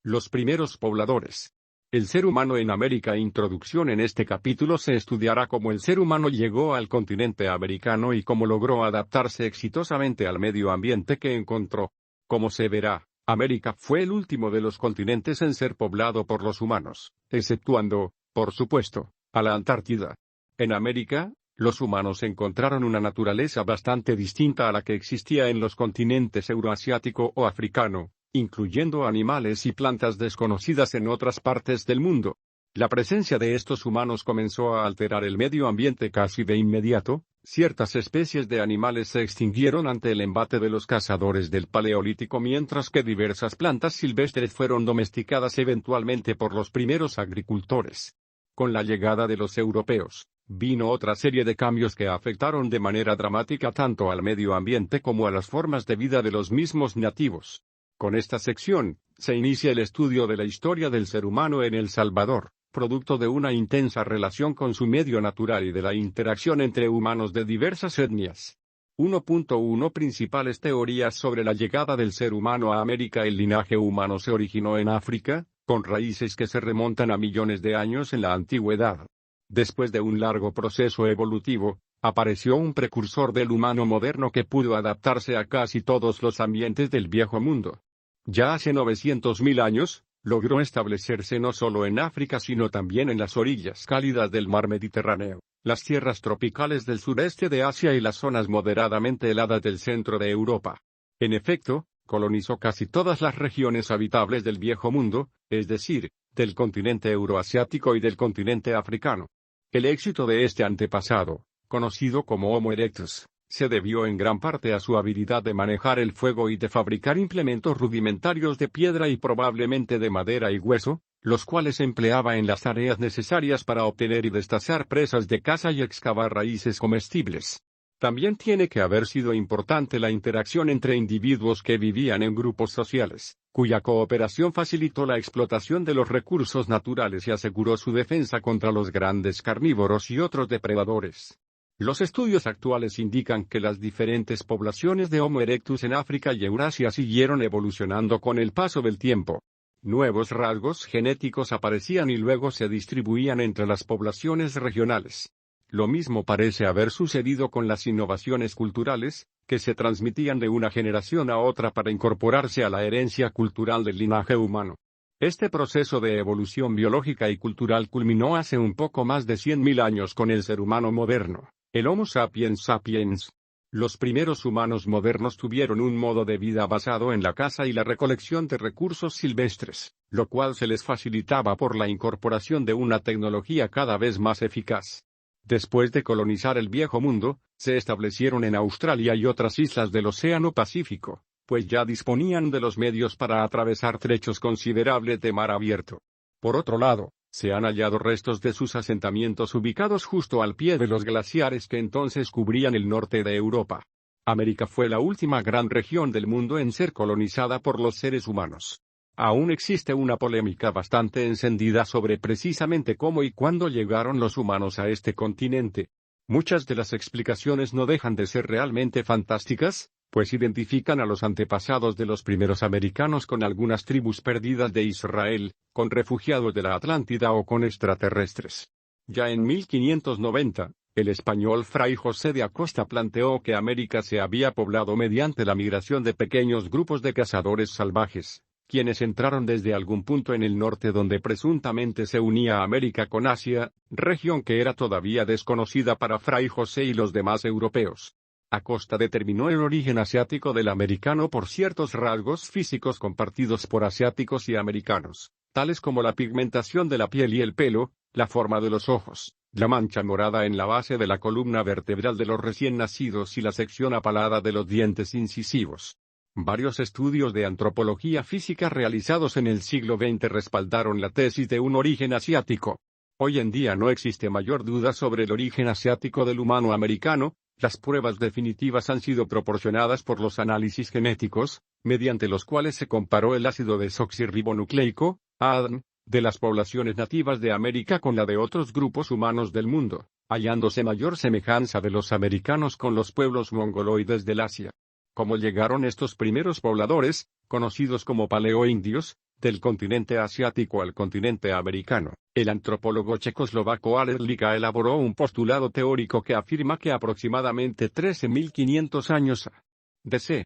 Los primeros pobladores. El ser humano en América. Introducción. En este capítulo se estudiará cómo el ser humano llegó al continente americano y cómo logró adaptarse exitosamente al medio ambiente que encontró. Como se verá, América fue el último de los continentes en ser poblado por los humanos, exceptuando, por supuesto, a la Antártida. En América, los humanos encontraron una naturaleza bastante distinta a la que existía en los continentes euroasiático o africano, incluyendo animales y plantas desconocidas en otras partes del mundo. La presencia de estos humanos comenzó a alterar el medio ambiente casi de inmediato. Ciertas especies de animales se extinguieron ante el embate de los cazadores del Paleolítico, mientras que diversas plantas silvestres fueron domesticadas eventualmente por los primeros agricultores. Con la llegada de los europeos, vino otra serie de cambios que afectaron de manera dramática tanto al medio ambiente como a las formas de vida de los mismos nativos. Con esta sección, se inicia el estudio de la historia del ser humano en El Salvador, producto de una intensa relación con su medio natural y de la interacción entre humanos de diversas etnias. 1.1 Principales teorías sobre la llegada del ser humano a América. El linaje humano se originó en África, con raíces que se remontan a millones de años en la antigüedad. Después de un largo proceso evolutivo, apareció un precursor del humano moderno que pudo adaptarse a casi todos los ambientes del viejo mundo. Ya hace 900.000 años, logró establecerse no solo en África sino también en las orillas cálidas del mar Mediterráneo, las tierras tropicales del sureste de Asia y las zonas moderadamente heladas del centro de Europa. En efecto, colonizó casi todas las regiones habitables del viejo mundo, es decir, del continente euroasiático y del continente africano. El éxito de este antepasado, conocido como Homo erectus, se debió en gran parte a su habilidad de manejar el fuego y de fabricar implementos rudimentarios de piedra y probablemente de madera y hueso, los cuales empleaba en las tareas necesarias para obtener y destazar presas de caza y excavar raíces comestibles. También tiene que haber sido importante la interacción entre individuos que vivían en grupos sociales, cuya cooperación facilitó la explotación de los recursos naturales y aseguró su defensa contra los grandes carnívoros y otros depredadores. Los estudios actuales indican que las diferentes poblaciones de Homo erectus en África y Eurasia siguieron evolucionando con el paso del tiempo. Nuevos rasgos genéticos aparecían y luego se distribuían entre las poblaciones regionales. Lo mismo parece haber sucedido con las innovaciones culturales, que se transmitían de una generación a otra para incorporarse a la herencia cultural del linaje humano. Este proceso de evolución biológica y cultural culminó hace un poco más de 100.000 años con el ser humano moderno. El Homo sapiens sapiens. Los primeros humanos modernos tuvieron un modo de vida basado en la caza y la recolección de recursos silvestres, lo cual se les facilitaba por la incorporación de una tecnología cada vez más eficaz. Después de colonizar el viejo mundo, se establecieron en Australia y otras islas del Océano Pacífico, pues ya disponían de los medios para atravesar trechos considerables de mar abierto. Por otro lado, se han hallado restos de sus asentamientos ubicados justo al pie de los glaciares que entonces cubrían el norte de Europa. América fue la última gran región del mundo en ser colonizada por los seres humanos. Aún existe una polémica bastante encendida sobre precisamente cómo y cuándo llegaron los humanos a este continente. Muchas de las explicaciones no dejan de ser realmente fantásticas, pues identifican a los antepasados de los primeros americanos con algunas tribus perdidas de Israel, con refugiados de la Atlántida o con extraterrestres. Ya en 1590, el español Fray José de Acosta planteó que América se había poblado mediante la migración de pequeños grupos de cazadores salvajes, quienes entraron desde algún punto en el norte donde presuntamente se unía América con Asia, región que era todavía desconocida para Fray José y los demás europeos. Acosta determinó el origen asiático del americano por ciertos rasgos físicos compartidos por asiáticos y americanos, tales como la pigmentación de la piel y el pelo, la forma de los ojos, la mancha morada en la base de la columna vertebral de los recién nacidos y la sección apalada de los dientes incisivos. Varios estudios de antropología física realizados en el siglo XX respaldaron la tesis de un origen asiático. Hoy en día no existe mayor duda sobre el origen asiático del humano americano. Las pruebas definitivas han sido proporcionadas por los análisis genéticos, mediante los cuales se comparó el ácido desoxirribonucleico, ADN, de las poblaciones nativas de América con la de otros grupos humanos del mundo, hallándose mayor semejanza de los americanos con los pueblos mongoloides del Asia. ¿Cómo llegaron estos primeros pobladores, conocidos como paleoindios? del continente asiático al continente americano. El antropólogo checoslovaco Aleš Lika elaboró un postulado teórico que afirma que aproximadamente 13.500 años a.C.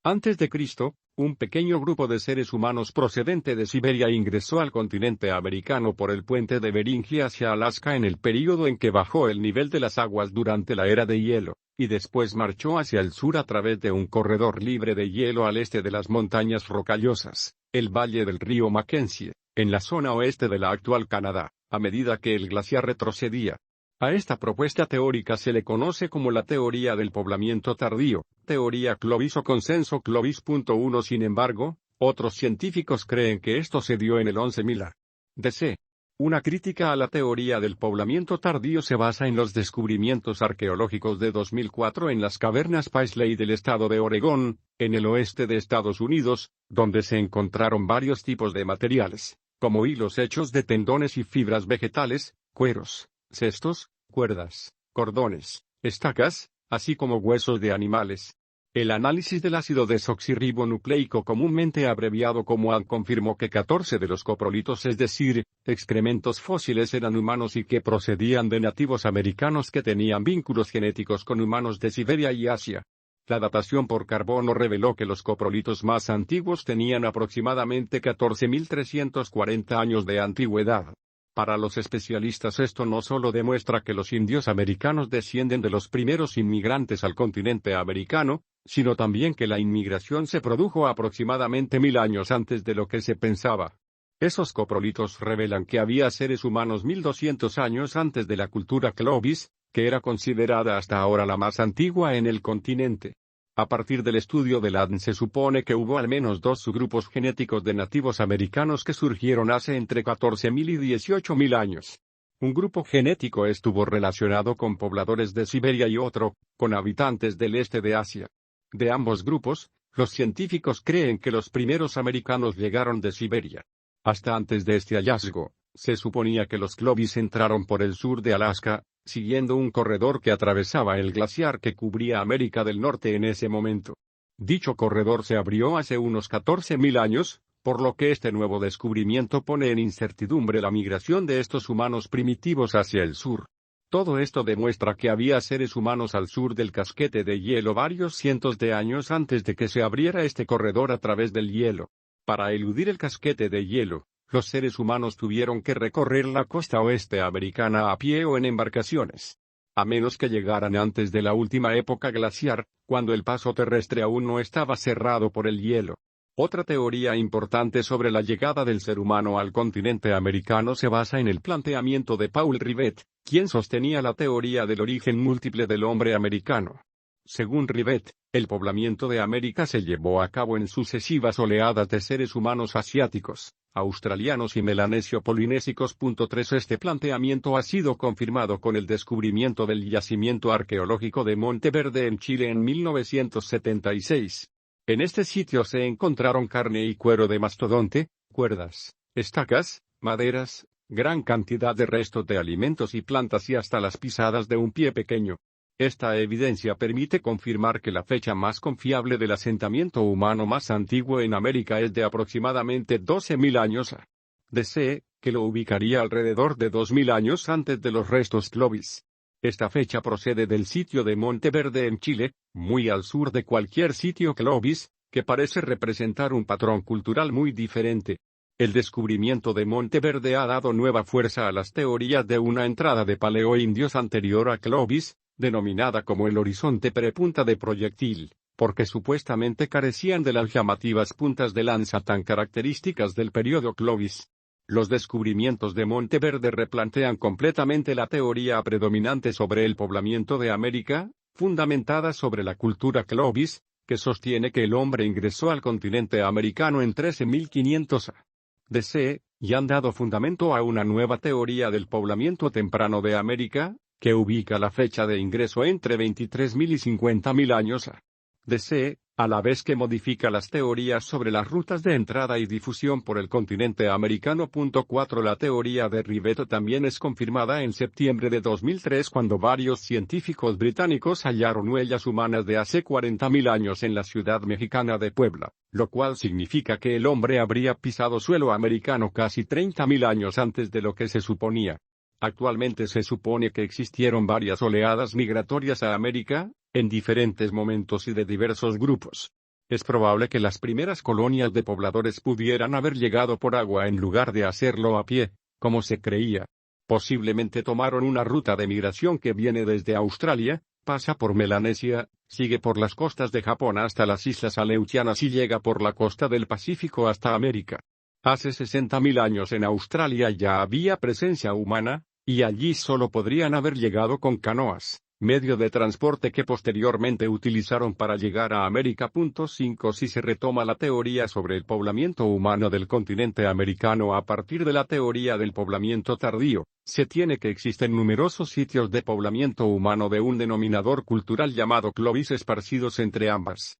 antes de Cristo, un pequeño grupo de seres humanos procedente de Siberia ingresó al continente americano por el puente de Beringia hacia Alaska en el período en que bajó el nivel de las aguas durante la era de hielo, y después marchó hacia el sur a través de un corredor libre de hielo al este de las montañas rocallosas, el valle del río Mackenzie, en la zona oeste de la actual Canadá, a medida que el glaciar retrocedía. A esta propuesta teórica se le conoce como la teoría del poblamiento tardío, teoría Clovis o consenso Clovis.1. Sin embargo, otros científicos creen que esto se dio en el 11.000 a.C. Una crítica a la teoría del poblamiento tardío se basa en los descubrimientos arqueológicos de 2004 en las cavernas Paisley del estado de Oregón, en el oeste de Estados Unidos, donde se encontraron varios tipos de materiales, como hilos hechos de tendones y fibras vegetales, cueros, cestos, cuerdas, cordones, estacas, así como huesos de animales. El análisis del ácido desoxirribonucleico, comúnmente abreviado como AD, confirmó que 14 de los coprolitos, es decir, excrementos fósiles, eran humanos y que procedían de nativos americanos que tenían vínculos genéticos con humanos de Siberia y Asia. La datación por carbono reveló que los coprolitos más antiguos tenían aproximadamente 14.340 años de antigüedad. Para los especialistas, esto no solo demuestra que los indios americanos descienden de los primeros inmigrantes al continente americano, sino también que la inmigración se produjo aproximadamente 1000 años antes de lo que se pensaba. Esos coprolitos revelan que había seres humanos 1200 años antes de la cultura Clovis, que era considerada hasta ahora la más antigua en el continente. A partir del estudio del ADN se supone que hubo al menos dos subgrupos genéticos de nativos americanos que surgieron hace entre 14.000 y 18.000 años. Un grupo genético estuvo relacionado con pobladores de Siberia y otro, con habitantes del este de Asia. De ambos grupos, los científicos creen que los primeros americanos llegaron de Siberia. Hasta antes de este hallazgo, se suponía que los Clovis entraron por el sur de Alaska, siguiendo un corredor que atravesaba el glaciar que cubría América del Norte en ese momento. Dicho corredor se abrió hace unos 14.000 años, por lo que este nuevo descubrimiento pone en incertidumbre la migración de estos humanos primitivos hacia el sur. Todo esto demuestra que había seres humanos al sur del casquete de hielo varios cientos de años antes de que se abriera este corredor a través del hielo. Para eludir el casquete de hielo, los seres humanos tuvieron que recorrer la costa oeste americana a pie o en embarcaciones. A menos que llegaran antes de la última época glaciar, cuando el paso terrestre aún no estaba cerrado por el hielo. Otra teoría importante sobre la llegada del ser humano al continente americano se basa en el planteamiento de Paul Rivet, quien sostenía la teoría del origen múltiple del hombre americano. Según Rivet, el poblamiento de América se llevó a cabo en sucesivas oleadas de seres humanos asiáticos, australianos y melanesio-polinésicos. 3. Este planteamiento ha sido confirmado con el descubrimiento del yacimiento arqueológico de Monteverde en Chile en 1976. En este sitio se encontraron carne y cuero de mastodonte, cuerdas, estacas, maderas, gran cantidad de restos de alimentos y plantas y hasta las pisadas de un pie pequeño. Esta evidencia permite confirmar que la fecha más confiable del asentamiento humano más antiguo en América es de aproximadamente 12.000 años a.C., que lo ubicaría alrededor de 2.000 años antes de los restos Clovis. Esta fecha procede del sitio de Monteverde en Chile, muy al sur de cualquier sitio Clovis, que parece representar un patrón cultural muy diferente. El descubrimiento de Monteverde ha dado nueva fuerza a las teorías de una entrada de paleoindios anterior a Clovis, denominada como el horizonte prepunta de proyectil, porque supuestamente carecían de las llamativas puntas de lanza tan características del período Clovis. Los descubrimientos de Monteverde replantean completamente la teoría predominante sobre el poblamiento de América, fundamentada sobre la cultura Clovis, que sostiene que el hombre ingresó al continente americano en 13.500 a.C., y han dado fundamento a una nueva teoría del poblamiento temprano de América, que ubica la fecha de ingreso entre 23.000 y 50.000 años a.C., a la vez que modifica las teorías sobre las rutas de entrada y difusión por el continente americano. 4. La teoría de Rivet también es confirmada en septiembre de 2003 cuando varios científicos británicos hallaron huellas humanas de hace 40.000 años en la ciudad mexicana de Puebla, lo cual significa que el hombre habría pisado suelo americano casi 30.000 años antes de lo que se suponía. Actualmente se supone que existieron varias oleadas migratorias a América, en diferentes momentos y de diversos grupos. Es probable que las primeras colonias de pobladores pudieran haber llegado por agua en lugar de hacerlo a pie, como se creía. Posiblemente tomaron una ruta de migración que viene desde Australia, pasa por Melanesia, sigue por las costas de Japón hasta las islas Aleutianas y llega por la costa del Pacífico hasta América. Hace 60.000 años en Australia ya había presencia humana, y allí solo podrían haber llegado con canoas, medio de transporte que posteriormente utilizaron para llegar a América. 5. Si se retoma la teoría sobre el poblamiento humano del continente americano a partir de la teoría del poblamiento tardío, se tiene que existen numerosos sitios de poblamiento humano de un denominador cultural llamado Clovis esparcidos entre ambas.